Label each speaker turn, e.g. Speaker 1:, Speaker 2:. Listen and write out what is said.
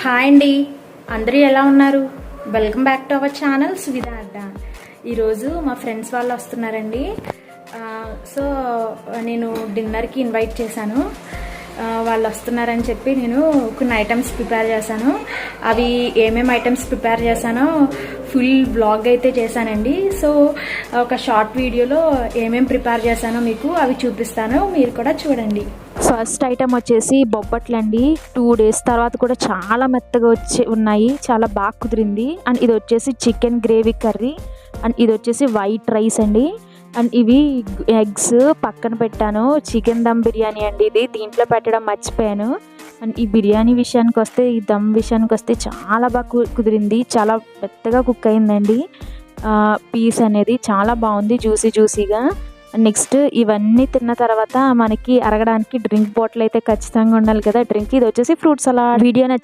Speaker 1: Hi అండి, అందరూ ఎలా ఉన్నారు? Welcome back to our channel Suvidha Adda. ఈరోజు మా ఫ్రెండ్స్ వాళ్ళు వస్తున్నారండి. సో నేను డిన్నర్కి ఇన్వైట్ చేశాను. వాళ్ళు వస్తున్నారని చెప్పి నేను కొన్ని ఐటమ్స్ ప్రిపేర్ చేశాను. అవి ఏమేమి ఐటమ్స్ ప్రిపేర్ చేశానో ఫుల్ వ్లాగ్ అయితే చేశానండి. సో ఒక షార్ట్ వీడియోలో ఏమేమి ప్రిపేర్ చేశానో మీకు అవి చూపిస్తాను, మీరు కూడా చూడండి.
Speaker 2: ఫస్ట్ ఐటమ్ వచ్చేసి బొబ్బట్లు అండి. 2 days తర్వాత కూడా చాలా మెత్తగా ఉన్నాయి, చాలా బాగా కుదిరింది. అండ్ ఇది వచ్చేసి చికెన్ గ్రేవీ కర్రీ, అండ్ ఇది వచ్చేసి వైట్ రైస్ అండి. అండ్ ఇవి ఎగ్స్ పక్కన పెట్టాను. చికెన్ దమ్ బిర్యానీ అండి ఇది, దీంట్లో పెట్టడం మర్చిపోయాను. అండ్ ఈ బిర్యానీ విషయానికి వస్తే, ఈ దమ్ విషయానికి వస్తే చాలా బాగా కుదిరింది, చాలా మెత్తగా కుక్ అయిందండి. పీస్ అనేది చాలా బాగుంది, జ్యూసీగా. నెక్స్ట్ ఇవన్నీ తిన్న తర్వాత మనకి అరగడానికి డ్రింక్ బాటిల్ అయితే ఖచ్చితంగా ఉండాలి కదా. డ్రింక్ ఇది వచ్చేసి ఫ్రూట్ సలాడ్. వీడియో నచ్చితే